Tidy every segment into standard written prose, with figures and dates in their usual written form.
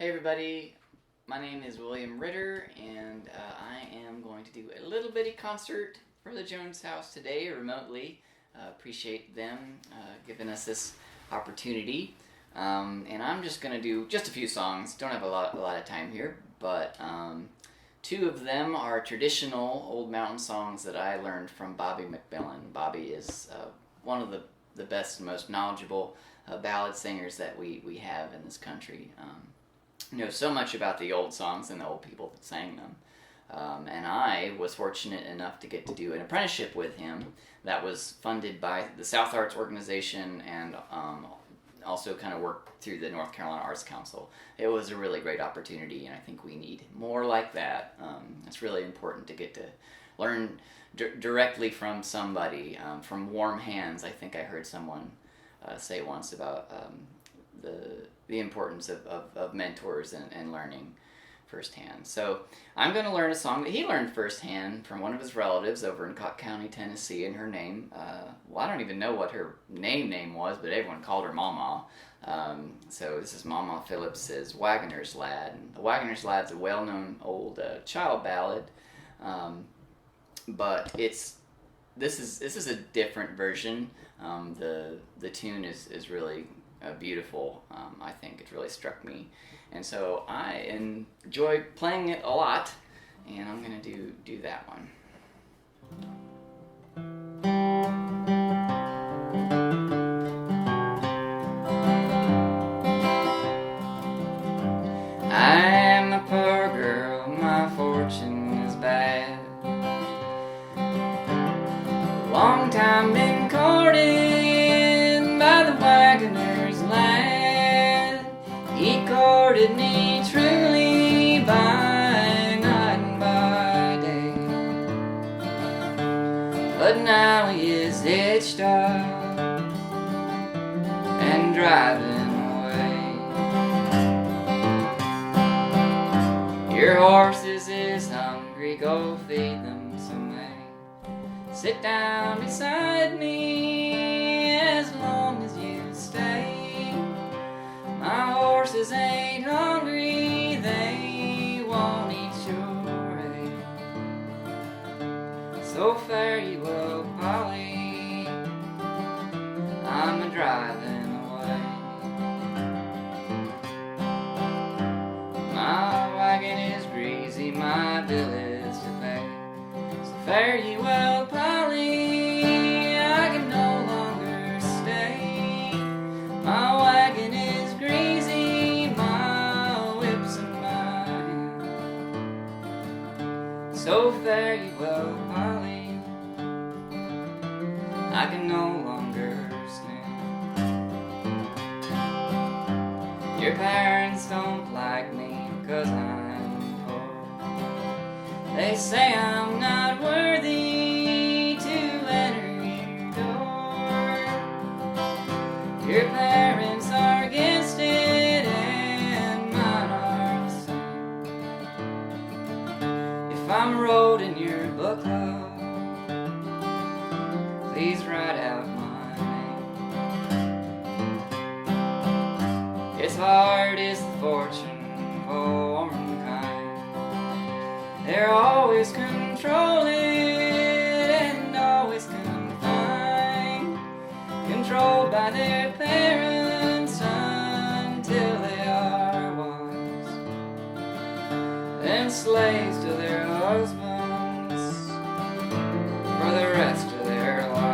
Hey everybody, my name is William Ritter, and I am going to do a little bitty concert for the Jones House today, remotely. Appreciate them giving us this opportunity. And I'm just going to do just a few songs. Don't have a lot of time here, but two of them are traditional old mountain songs that I learned from Bobby McMillan. Bobby is one of the best and most knowledgeable ballad singers that we have in this country. Knows so much about the old songs and the old people that sang them. And I was fortunate enough to get to do an apprenticeship with him that was funded by the South Arts Organization and also kind of worked through the North Carolina Arts Council. It was a really great opportunity, and I think we need more like that. It's really important to get to learn directly from somebody, from warm hands. I think I heard someone say once about the importance of mentors and learning firsthand. So I'm going to learn a song that he learned firsthand from one of his relatives over in Cocke County, Tennessee, and her name, well, I don't even know what her name was, but everyone called her Mama. So this is Mama Phillips's Wagoner's Lad. And the Wagoner's Lad's a well-known old child ballad, but this is a different version. The tune is really beautiful. I think it really struck me, and so I enjoy playing it a lot, and I'm gonna do that one. I'm a poor girl, my fortune is bad. Long time been courted by the Wagoner's lad. He courted me truly by night and by day, but now he is hitched up and driving away. Your horses is hungry, go feed them some hay. Sit down beside me as long as you stay. My horses ain't hungry, they won't eat your hay. So fare you well, Polly, I'm a-driving away. My wagon is greasy, my bill is to pay. So fare you well, Polly, I can no longer stay. My wagon is greasy, my whip's in my hand. So fare you well, Polly, I can no longer stand. Your parents don't like me because I'm poor. They say I'm not worthy to enter your door. Your parents are against it and mine are the same. If I'm enrolled in your book club, please write out my name. It's hard is the fortune for womankind. They're always controlling and always confined, controlled by their parents until they are wise, then slaves to their husbands for the rest of their lives.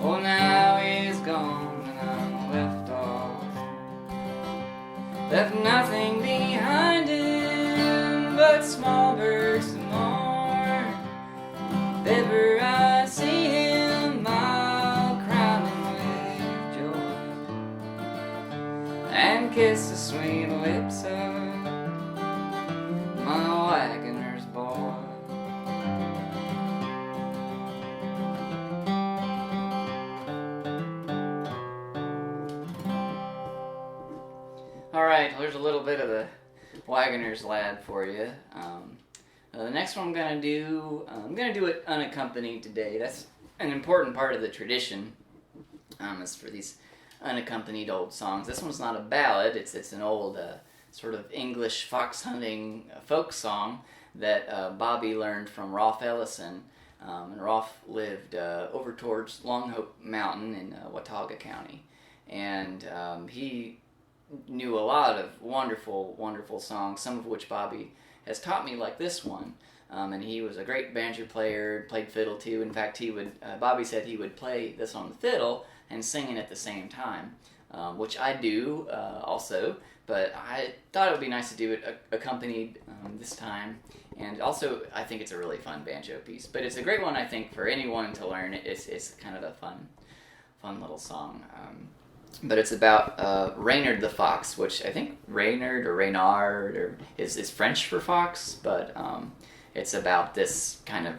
Well, now he's gone and I'm left all alone. Left nothing behind him but small bursts of more. If ever I see him, I'll crown him with joy. and kiss the sweet lips of my Wagoner's boy. Alright, there's a little bit of the Wagoner's lad for you. The next one I'm going to do it unaccompanied today. That's an important part of the tradition, is for these unaccompanied old songs. This one's not a ballad, it's an old sort of English fox hunting folk song that Bobby learned from Rolf Ellison. And Rolf lived over towards Long Hope Mountain in Watauga County. And he knew a lot of wonderful, wonderful songs, some of which Bobby has taught me, like this one. And he was a great banjo player, played fiddle too. In fact, Bobby said he would play this on the fiddle and sing it at the same time, which I do also, but I thought it would be nice to do it accompanied this time. And also, I think it's a really fun banjo piece. But it's a great one, I think, for anyone to learn. It's kind of a fun little song. But it's about Renard the Fox, which I think Renard is French for fox, but it's about this kind of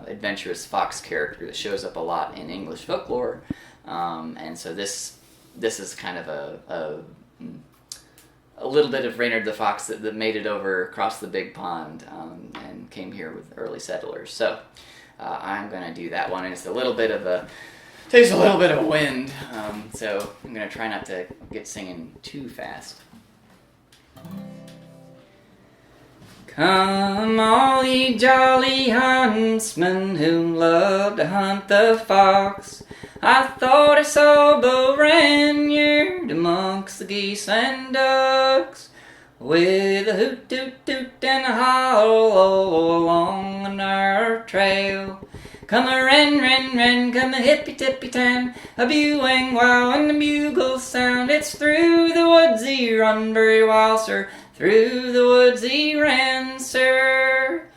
adventurous fox character that shows up a lot in English folklore. And so this is kind of a little bit of Renard the Fox that made it over across the big pond and came here with early settlers. So I'm going to do that one, and it's takes a little bit of wind, so I'm going to try not to get singing too fast. Come all ye jolly huntsmen who love to hunt the fox, I thought I saw Beau Reynard amongst the geese and ducks, with a hoot toot toot and a howl along the narrow trail. Come a wren, wren, wren, come a hippy tippy tam, a bewing wow and the bugle sound. It's through the woods he run very wild, sir, through the woods he ran, sir.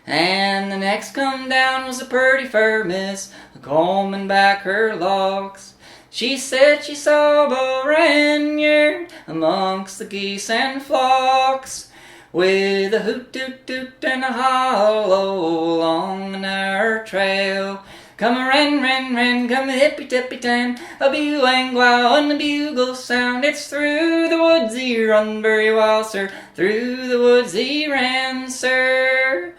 And the next come down was a purty fair miss, a-combing back her locks. She said she saw Beau Reynard amongst the geese and flocks, with a hoot toot toot and a howl along the narrow trail. Come a wren, wren, wren, come a hippy tippy tam, a bewang wow and the bugle sound. It's through the woods he run very wild, sir, through the woods he ran, sir.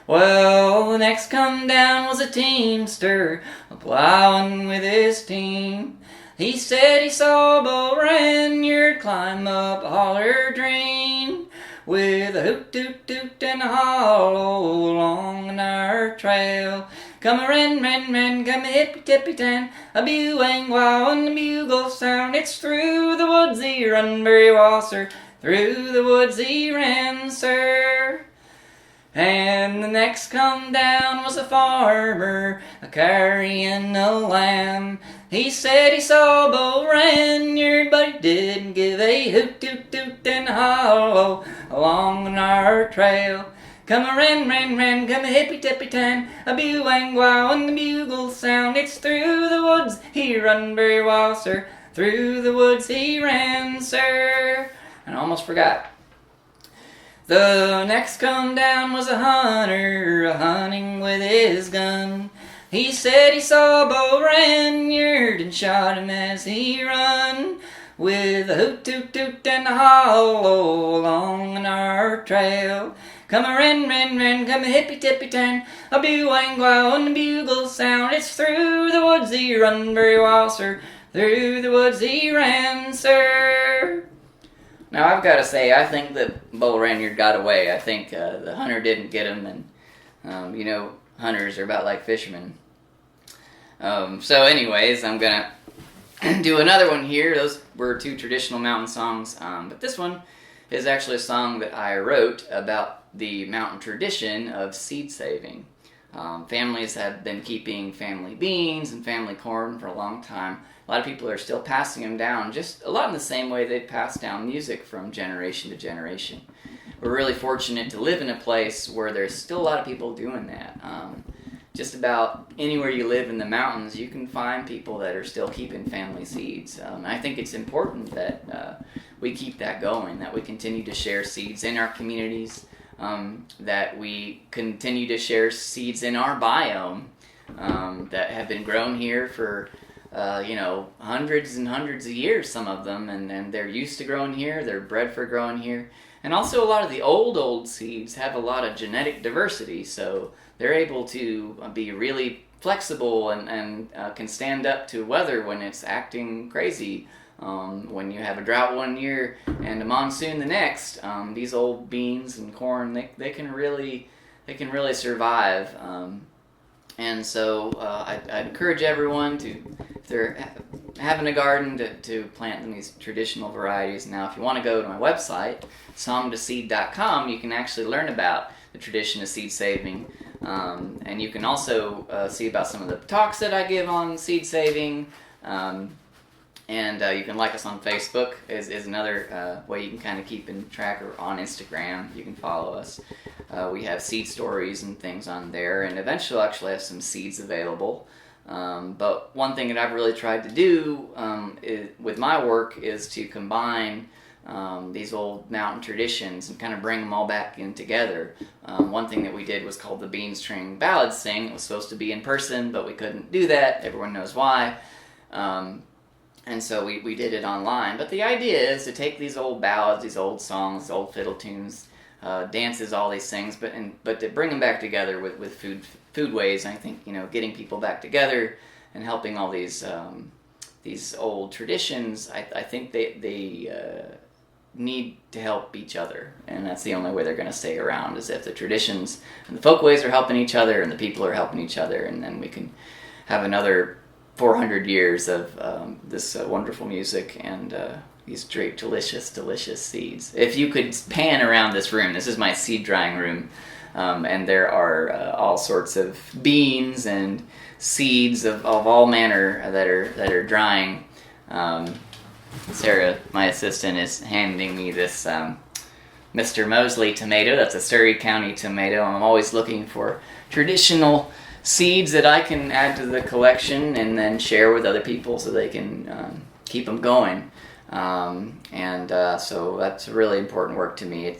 Well, the next come down was a teamster, a-plowing with his team. He said he saw Beau Reynard climb up a holler drain, with a hoot toot toot and a howl along the narrow trail. Come a wren, wren, wren, come a hippy tippy tam, a bewang wow and the bugle sound. It's through the woods he run very wild, sir, through the woods he ran, sir. And the next come down was a farmer a-carrying a lamb. He said he saw Beau Reynard, but he didn't give a hoot toot toot and a howl along the narrow trail. Come a wren, wren, wren, come a hippy tippy tam, a bewang wow and the bugle sound. It's through the woods he run very wild, sir, through the woods he ran, sir. And I almost forgot. The next come down was a hunter a-hunting with his gun. He said he saw Beau Reynard and shot him as he run, with a hoot toot toot and a howl along the narrow trail. Come a wren, wren, wren, come a hippy tippy tam, a bewang wow and the bugle sound. It's through the woods he run very wild, sir, through the woods he ran, sir. Now I've got to say, I think that Beau Reynard got away. I think the hunter didn't get him, and hunters are about like fishermen. So anyways, I'm gonna do another one here. Those were two traditional mountain songs, but this one is actually a song that I wrote about the mountain tradition of seed saving. Families have been keeping family beans and family corn for a long time. A lot of people are still passing them down, just a lot in the same way they pass down music from generation to generation. We're really fortunate to live in a place where there's still a lot of people doing that. just about anywhere you live in the mountains, you can find people that are still keeping family seeds. I think it's important that we keep that going, that we continue to share seeds in our communities, that we continue to share seeds in our biome that have been grown here for hundreds and hundreds of years, some of them, and they're used to growing here, they're bred for growing here. And also a lot of the old seeds have a lot of genetic diversity, so they're able to be really flexible and can stand up to weather when it's acting crazy. When you have a drought one year and a monsoon the next, these old beans and corn, they can really survive. And so I'd encourage everyone to, if they're having a garden, to plant these traditional varieties. Now, if you want to go to my website, songtoseed.com, you can actually learn about the tradition of seed saving. And you can also see about some of the talks that I give on seed saving. And you can like us on Facebook is another way you can kind of keep in track, or on Instagram. You can follow us. We have seed stories and things on there, and eventually I'll actually have some seeds available. But one thing that I've really tried to do with my work is to combine these old mountain traditions and kind of bring them all back in together. One thing that we did was called the Bean String Ballad Sing. It was supposed to be in person, but we couldn't do that. Everyone knows why. And so we did it online. But the idea is to take these old ballads, these old songs, old fiddle tunes, dances, all these things, but to bring them back together with food ways. And I think, getting people back together and helping all these old traditions, I think they need to help each other. And that's the only way they're going to stay around, is if the traditions and the folkways are helping each other and the people are helping each other. And then we can have another 400 years of this wonderful music and these great, delicious seeds. If you could pan around this room, this is my seed drying room, and there are all sorts of beans and seeds of all manner that are drying. Sarah, my assistant, is handing me this Mr. Mosley tomato. That's a Surrey County tomato. I'm always looking for traditional seeds that I can add to the collection and then share with other people so they can keep them going. So that's really important work to me.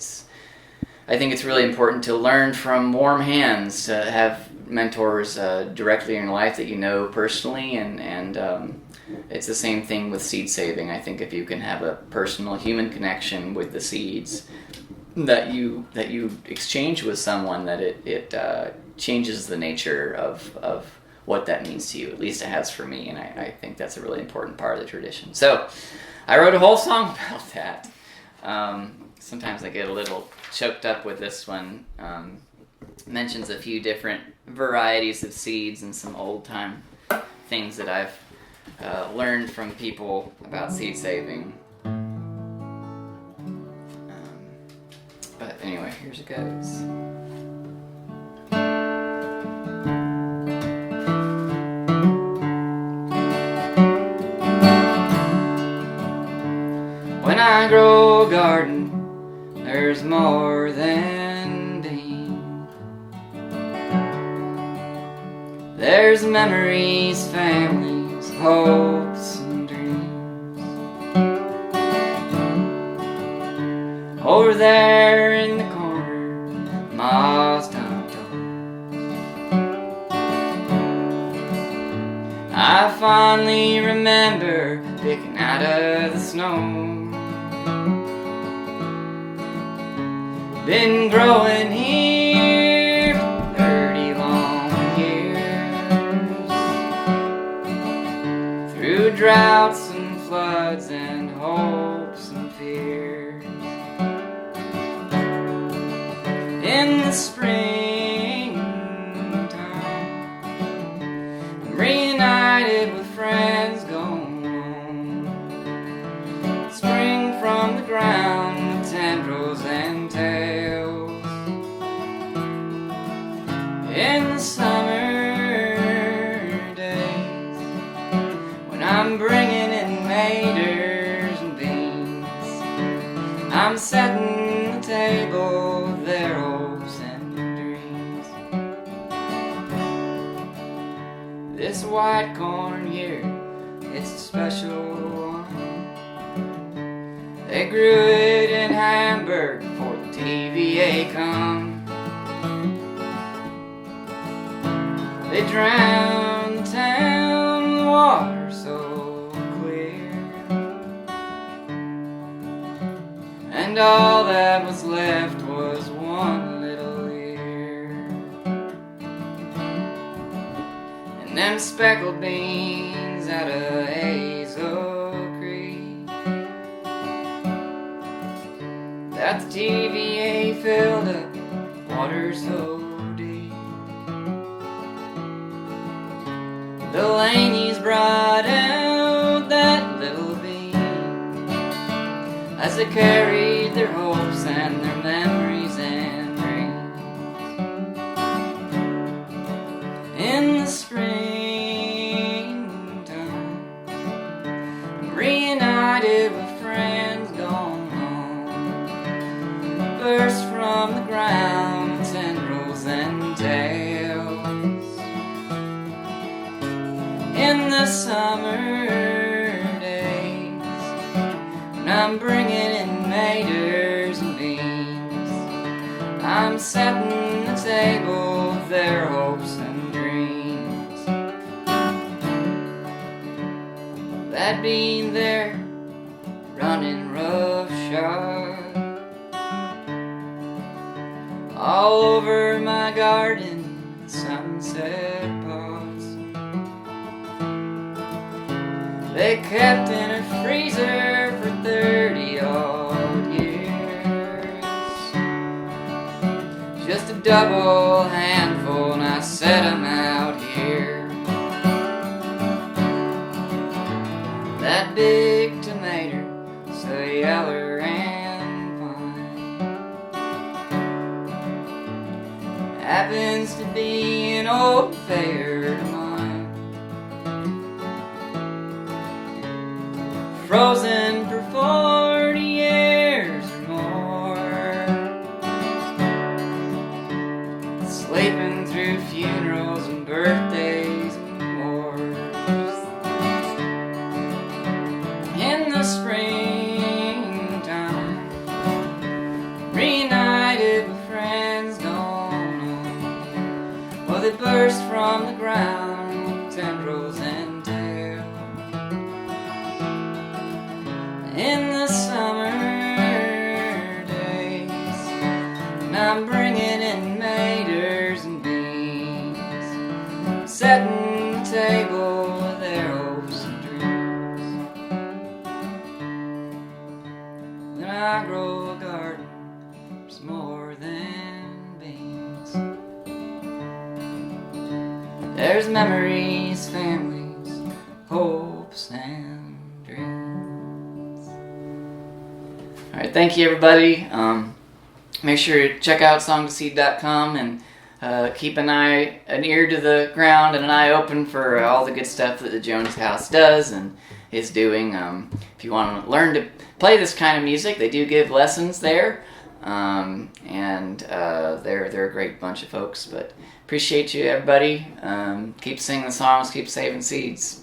I think it's really important to learn from warm hands, to have mentors directly in your life that you know personally, and it's the same thing with seed saving. I think if you can have a personal human connection with the seeds that you exchange with someone, that it changes the nature of what that means to you. At least it has for me, and I think that's a really important part of the tradition. So I wrote a whole song about that. Sometimes I get a little choked up with this one. Mentions a few different varieties of seeds and some old-time things that I've learned from people about seed saving. But anyway, here's it goes. When I grow a garden, there's more than beans. There's memories, families, hopes and dreams. Over there in the corner, Ma's top I fondly remember picking out of the snow. Been growing here for 30 long years, through droughts and floods and hopes and fears. In the springtime, I'm reunited with friends gone home. Spring from the ground with tendrils and tails. In the summer days, when I'm bringing in maters and beans, I'm setting the table with their hopes and dreams. white corn here, it's a special one. They grew it in Hamburg before the TVA come. They drowned the town with water so clear, and all that was left was one little ear. And them speckled beans out of Hazel Creek that the TVA filled up, water so deep. The Laneys brought out that little bean as they carried their hopes and their memories and dreams. In the springtime, reunited with friends gone home, burst from the ground tendrils and tails. In the summer days, when I'm bringing in maters and beans, I'm setting the table with their hopes and dreams. That bean there, running roughshod all over my garden, sunset pots. They kept in a freezer for 30 odd years. Just a double handful, and I set 'em out here. That big tomato, so yeller and fine, happens to be an old favorite of mine. Frozen for 40 years or more, sleeping through funerals and birthdays and wars. In the springtime, reunited with friends gone home, well, they burst from the ground, tendrils and tails. In the summer days, and I'm bringing in maters and beans, setting the table with their hopes and dreams. When I grow a garden, there's more than beans. There's memories, families, hopes, and dreams. Alright, thank you everybody. Make sure to check out songtoseed.com and keep an ear to the ground and an eye open for all the good stuff that the Jones House does and is doing. If you want to learn to play this kind of music, they do give lessons there, and they're a great bunch of folks. But appreciate you everybody. Keep singing the songs, keep saving seeds.